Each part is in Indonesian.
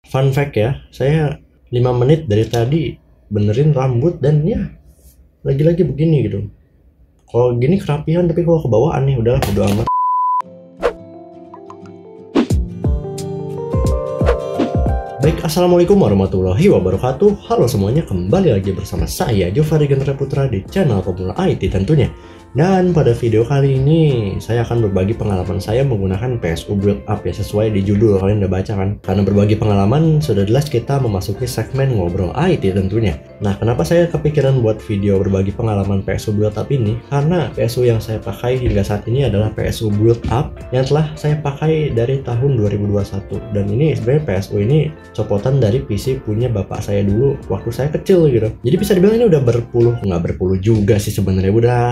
Fun fact ya, saya 5 menit dari tadi benerin rambut dan ya lagi-lagi begini gitu. Kalau gini kerapian, tapi kalau ke bawah aneh, udahlah bodo amat. Baik, assalamualaikum warahmatullahi wabarakatuh. Halo semuanya, kembali lagi bersama saya Jofari Gendra Putra di channel Pemula IT tentunya. Dan pada video kali ini saya akan berbagi pengalaman saya menggunakan PSU Build Up ya, sesuai di judul kalian udah baca kan. Karena berbagi pengalaman sudah jelas kita memasuki segmen ngobrol IT tentunya. Nah, kenapa saya kepikiran buat video berbagi pengalaman PSU Build Up ini? Karena PSU yang saya pakai hingga saat ini adalah PSU Build Up yang telah saya pakai dari tahun 2021. Dan ini sebenarnya PSU ini copotan dari PC punya bapak saya dulu waktu saya kecil gitu. Jadi bisa dibilang ini udah nggak berpuluh juga sih sebenarnya, udah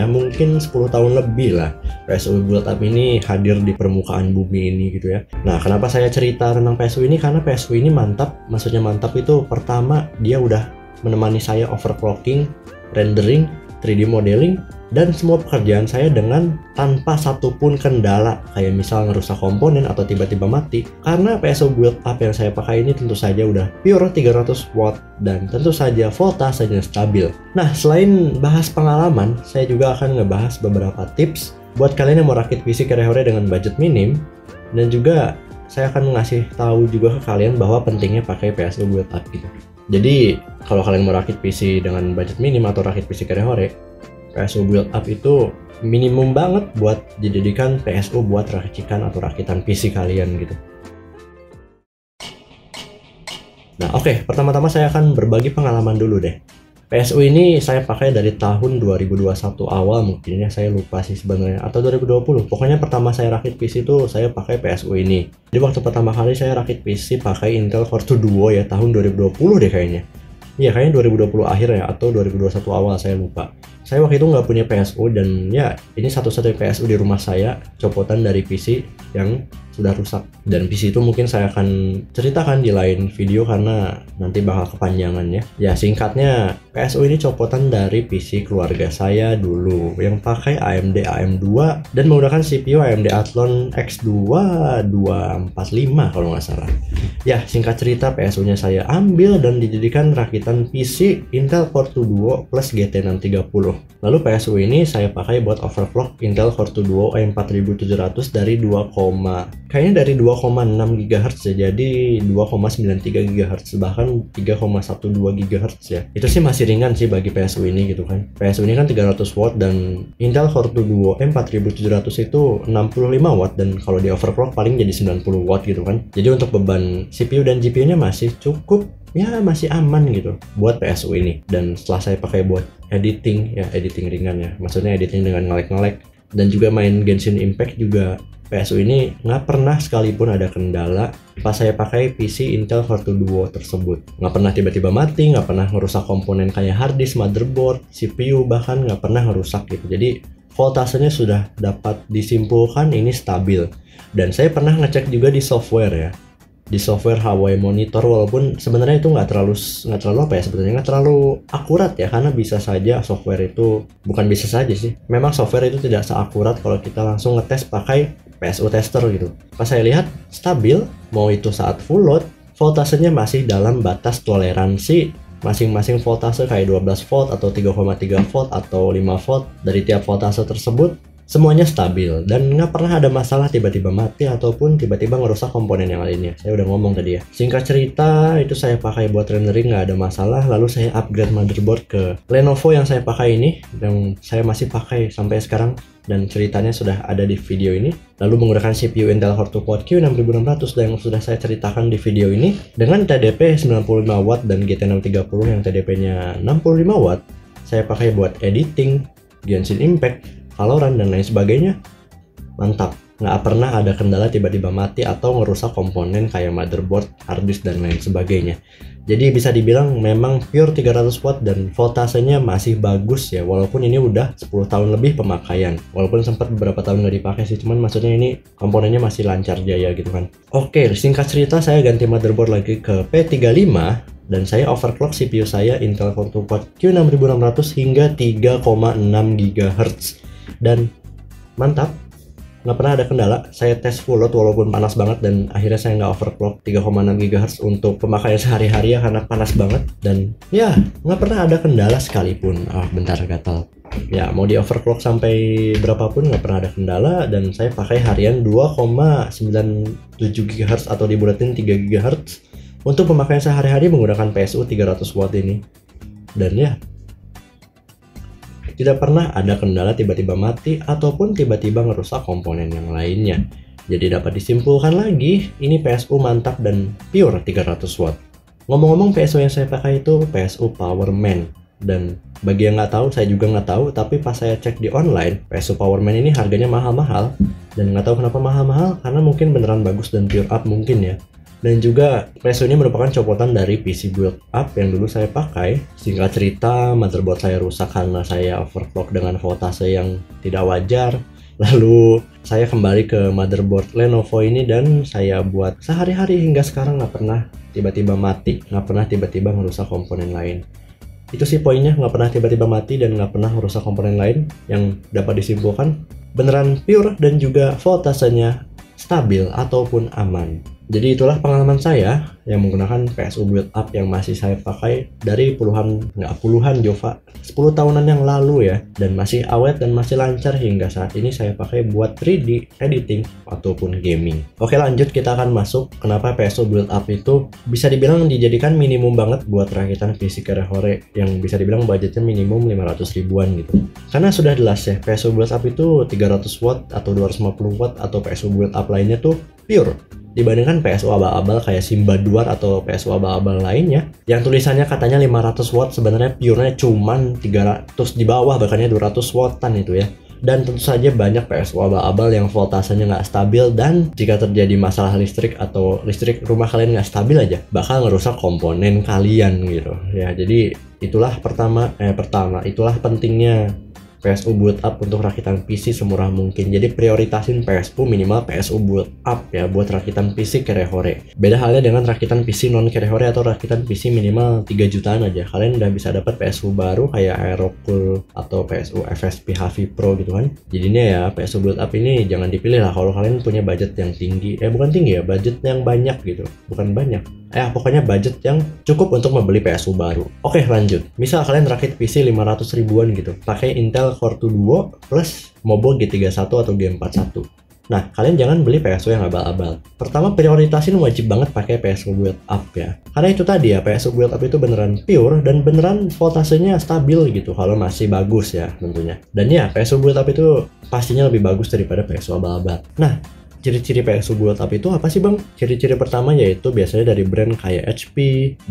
mungkin 10 tahun lebih lah PSU Build Up ini hadir di permukaan bumi ini gitu ya. Nah, kenapa saya cerita tentang PSU ini? Karena PSU ini mantap. Maksudnya mantap itu pertama dia udah menemani saya overclocking, rendering, 3D modeling, dan semua pekerjaan saya dengan tanpa satupun kendala kayak misal ngerusak komponen atau tiba-tiba mati. Karena PSU Build Up yang saya pakai ini tentu saja udah pure 300 watt dan tentu saja voltasenya stabil. Nah, selain bahas pengalaman, saya juga akan ngebahas beberapa tips buat kalian yang mau rakit PC kere-hore dengan budget minim, dan juga saya akan ngasih tahu juga ke kalian bahwa pentingnya pakai PSU Build Up gitu. Jadi kalau kalian mau rakit PC dengan budget minim atau rakit PC kere-hore, PSU Build Up itu minimum banget buat dijadikan PSU buat racikan atau rakitan PC kalian gitu. Nah, oke, pertama-tama saya akan berbagi pengalaman dulu deh. PSU ini saya pakai dari tahun 2021 awal, mungkin ya, saya lupa sih sebenarnya, atau 2020. Pokoknya pertama saya rakit PC itu saya pakai PSU ini. Jadi waktu pertama kali saya rakit PC pakai Intel Core 2 Duo ya, tahun 2020 deh kayaknya. Iya, kayaknya 2020 akhir ya, atau 2021 awal, saya lupa. Saya waktu itu nggak punya PSU, dan ya ini satu-satunya PSU di rumah saya, copotan dari PC yang sudah rusak. Dan PC itu mungkin saya akan ceritakan di lain video karena nanti bakal kepanjangan ya. Ya, singkatnya PSU ini copotan dari PC keluarga saya dulu yang pakai AMD AM2 dan menggunakan CPU AMD Athlon X2 245 kalau nggak salah. Ya, singkat cerita PSU-nya saya ambil dan dijadikan rakitan PC Intel Core 2 Duo plus GT630. Lalu PSU ini saya pakai buat overclock Intel Core 2 Duo 4700 dari 2,6 GHz ya, jadi 2,93 GHz bahkan 3,12 GHz ya. Itu sih masih ringan sih bagi PSU ini gitu kan. PSU ini kan 300 watt dan Intel Core 2 Duo 4700 itu 65 watt, dan kalau di overclock paling jadi 90 watt gitu kan. Jadi untuk beban CPU dan GPU-nya masih cukup, ya masih aman gitu buat PSU ini. Dan setelah saya pakai buat editing ringan ya, maksudnya editing dengan ngelek-ngelek dan juga main Genshin Impact juga, PSU ini nggak pernah sekalipun ada kendala pas saya pakai PC Intel Core 2 Duo tersebut. Nggak pernah tiba-tiba mati, nggak pernah ngerusak komponen kayak hard disk, motherboard, CPU, bahkan nggak pernah ngerusak gitu. Jadi voltasenya sudah dapat disimpulkan ini stabil. Dan saya pernah ngecek juga di software ya, di software Huawei Monitor, walaupun sebenarnya itu nggak terlalu apa ya, sebenarnya nggak terlalu akurat ya, karena bisa saja software itu, bukan bisa saja sih, memang software itu tidak seakurat kalau kita langsung ngetes pakai PSU tester gitu. Pas saya lihat stabil, mau itu saat full load, voltasenya masih dalam batas toleransi masing-masing voltase kayak 12 volt atau 3,3 volt atau 5 volt dari tiap voltase tersebut. Semuanya stabil dan nggak pernah ada masalah tiba-tiba mati ataupun tiba-tiba ngerusak komponen yang lainnya. Saya udah ngomong tadi ya. Singkat cerita, itu saya pakai buat rendering nggak ada masalah. Lalu saya upgrade motherboard ke Lenovo yang saya pakai ini, yang saya masih pakai sampai sekarang, dan ceritanya sudah ada di video ini. Lalu menggunakan CPU Intel Core 2 Quad Q 6600 yang sudah saya ceritakan di video ini dengan TDP 95 watt dan GT630 yang TDP-nya 65 watt. Saya pakai buat editing, Genshin Impact, Valorant, dan lain sebagainya. Mantap, nggak pernah ada kendala tiba-tiba mati atau ngerusak komponen kayak motherboard, hard disk, dan lain sebagainya. Jadi bisa dibilang memang pure 300 watt dan voltasenya masih bagus ya, walaupun ini udah 10 tahun lebih pemakaian. Walaupun sempat beberapa tahun nggak dipakai sih, cuman maksudnya ini komponennya masih lancar jaya gitu kan. Oke, singkat cerita saya ganti motherboard lagi ke P35 dan saya overclock CPU saya Intel Core 2 Quad Q 6600 hingga 3,6 GHz. Dan mantap, nggak pernah ada kendala. Saya tes full load walaupun panas banget, dan akhirnya saya nggak overclock 3,6 GHz untuk pemakaian sehari-hari ya, karena panas banget. Dan ya nggak pernah ada kendala sekalipun. Bentar, gatal. Ya mau di overclock sampai berapapun nggak pernah ada kendala, dan saya pakai harian 2,97 GHz atau dibulatin 3 GHz untuk pemakaian sehari-hari menggunakan PSU 300 watt ini. Dan ya tidak pernah ada kendala tiba-tiba mati ataupun tiba-tiba ngerusak komponen yang lainnya. Jadi dapat disimpulkan lagi, ini PSU mantap dan pure 300 watt. Ngomong-ngomong, PSU yang saya pakai itu PSU Powerman. Dan bagi yang nggak tahu, saya juga nggak tahu, tapi pas saya cek di online, PSU Powerman ini harganya mahal-mahal. Dan nggak tahu kenapa mahal-mahal, karena mungkin beneran bagus dan pure up mungkin ya. Dan juga PSU ini merupakan copotan dari PC Build Up yang dulu saya pakai. Singkat cerita, motherboard saya rusak karena saya overclock dengan voltase yang tidak wajar. Lalu saya kembali ke motherboard Lenovo ini dan saya buat sehari-hari hingga sekarang nggak pernah tiba-tiba mati, nggak pernah tiba-tiba merusak komponen lain. Itu sih poinnya, nggak pernah tiba-tiba mati dan nggak pernah merusak komponen lain. Yang dapat disimpulkan beneran pure dan juga voltasenya stabil ataupun aman. Jadi itulah pengalaman saya yang menggunakan PSU Build Up yang masih saya pakai dari puluhan Jova 10 tahunan yang lalu ya, dan masih awet dan masih lancar hingga saat ini saya pakai buat 3D editing ataupun gaming. Oke, lanjut, kita akan masuk kenapa PSU Build Up itu bisa dibilang dijadikan minimum banget buat rakitan PC Kerehore yang bisa dibilang budgetnya minimum 500 ribuan gitu. Karena sudah jelas ya, PSU Build Up itu 300 watt atau 250 watt atau PSU Build Up lainnya tuh pure dibandingkan PSU abal-abal kayak Simba Duar atau PSU abal-abal lainnya yang tulisannya katanya 500 watt, sebenarnya pure-nya cuman 300 di bawah, bahkannya 200 wattan itu ya. Dan tentu saja banyak PSU abal-abal yang voltasenya nggak stabil, dan jika terjadi masalah listrik atau listrik rumah kalian nggak stabil aja bakal ngerusak komponen kalian gitu ya. Jadi itulah itulah pentingnya PSU Build Up untuk rakitan PC semurah mungkin. Jadi prioritasin PSU minimal PSU Build Up ya buat rakitan PC Kerehore. Beda halnya dengan rakitan PC non Kerehore atau rakitan PC minimal 3 jutaan aja. Kalian udah bisa dapat PSU baru kayak Aerocool atau PSU FSP Havi Pro gitu kan. Jadinya ya PSU Build Up ini jangan dipilih lah kalau kalian punya budget yang tinggi. Bukan tinggi ya, budget yang banyak gitu. Bukan banyak. Pokoknya budget yang cukup untuk membeli PSU baru. Oke, lanjut. Misal kalian rakit PC 500 ribuan gitu, pakai Intel Core 2 Duo plus Mobo G31 atau G41. Nah, kalian jangan beli PSU yang abal-abal. Pertama, prioritasin wajib banget pakai PSU Build Up ya. Karena itu tadi ya, PSU Build Up itu beneran pure dan beneran voltasenya stabil gitu kalau masih bagus ya tentunya. Dan ya, PSU Build Up itu pastinya lebih bagus daripada PSU abal-abal. Nah, ciri-ciri PSU Build Up itu apa sih bang? Ciri-ciri pertama yaitu biasanya dari brand kayak HP,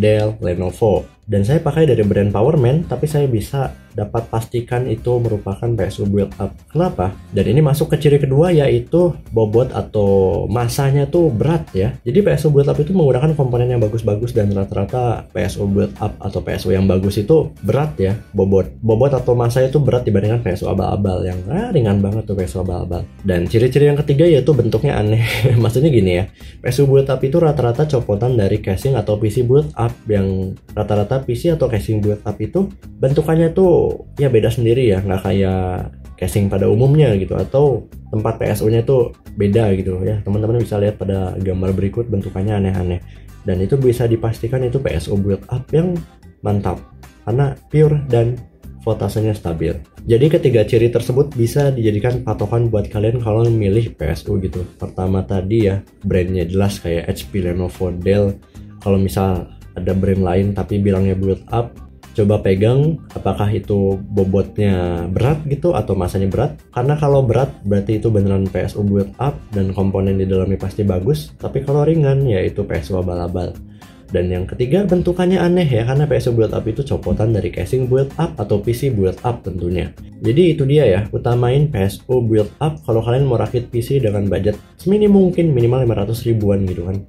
Dell, Lenovo. Dan saya pakai dari brand Powerman, tapi saya bisa dapat pastikan itu merupakan PSU Build Up. Kenapa? Dan ini masuk ke ciri kedua yaitu bobot atau masanya tuh berat ya. Jadi PSU Build Up itu menggunakan komponen yang bagus-bagus dan rata-rata PSU Build Up atau PSU yang bagus itu berat ya. Bobot atau masanya itu berat dibandingkan PSU abal-abal yang ringan banget tuh PSU abal-abal. Dan ciri-ciri yang ketiga yaitu bentuknya aneh. Maksudnya gini ya, PSU Build Up itu rata-rata copotan dari casing atau PC Build Up yang rata-rata PC atau casing Build Up itu bentukannya tuh ya beda sendiri ya, nggak kayak casing pada umumnya gitu, atau tempat PSU-nya tuh beda gitu ya. Teman-teman bisa lihat pada gambar berikut, bentukannya aneh-aneh, dan itu bisa dipastikan itu PSU Build Up yang mantap karena pure dan voltasenya stabil. Jadi ketiga ciri tersebut bisa dijadikan patokan buat kalian kalau milih PSU gitu. Pertama tadi ya, brandnya jelas kayak HP, Lenovo, Dell. Kalau misal ada brand lain tapi bilangnya Build Up, coba pegang apakah itu bobotnya berat gitu atau masanya berat. Karena kalau berat berarti itu beneran PSU Build Up dan komponen di dalamnya pasti bagus. Tapi kalau ringan ya itu PSU abal-abal. Dan yang ketiga, bentukannya aneh ya, karena PSU Build Up itu copotan dari casing Build Up atau PC Build Up tentunya. Jadi itu dia ya, utamain PSU Build Up kalau kalian mau rakit PC dengan budget seminim mungkin, minimal 500 ribuan gitu kan.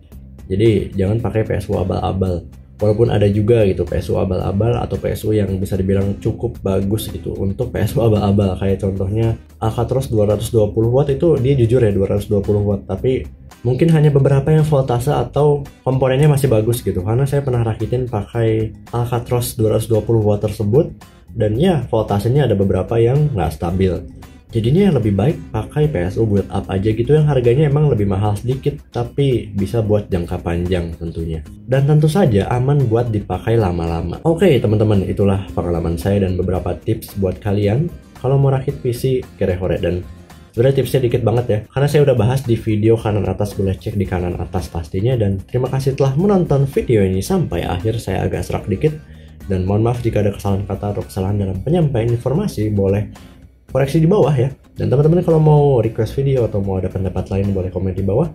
Jadi jangan pakai PSU abal-abal. Walaupun ada juga gitu PSU abal-abal atau PSU yang bisa dibilang cukup bagus gitu untuk PSU abal-abal, kayak contohnya Alcatros 220 watt itu dia jujur ya 220 watt, tapi mungkin hanya beberapa yang voltase atau komponennya masih bagus gitu. Karena saya pernah rakitin pakai Alcatros 220 watt tersebut, dan ya voltasenya ada beberapa yang nggak stabil. Jadinya yang lebih baik pakai PSU build up aja gitu, yang harganya emang lebih mahal sedikit tapi bisa buat jangka panjang tentunya. Dan tentu saja aman buat dipakai lama-lama. Oke teman-teman, itulah pengalaman saya dan beberapa tips buat kalian kalau mau rakit PC Kirehore. Dan sebenarnya tipsnya dikit banget ya, karena saya udah bahas di video kanan atas, boleh cek di kanan atas pastinya. Dan terima kasih telah menonton video ini sampai akhir. Saya agak serak dikit dan mohon maaf jika ada kesalahan kata atau kesalahan dalam penyampaian informasi, boleh koreksi di bawah ya. Dan teman-teman kalau mau request video atau mau ada pendapat lain boleh komen di bawah.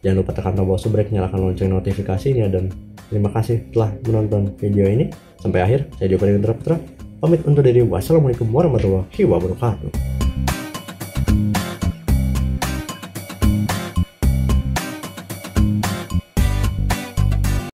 Jangan lupa tekan tombol subscribe, nyalakan lonceng notifikasinya. Dan terima kasih telah menonton video ini sampai akhir. Saya Joko Putra, pamit undur diri. Wassalamualaikum warahmatullahi wabarakatuh.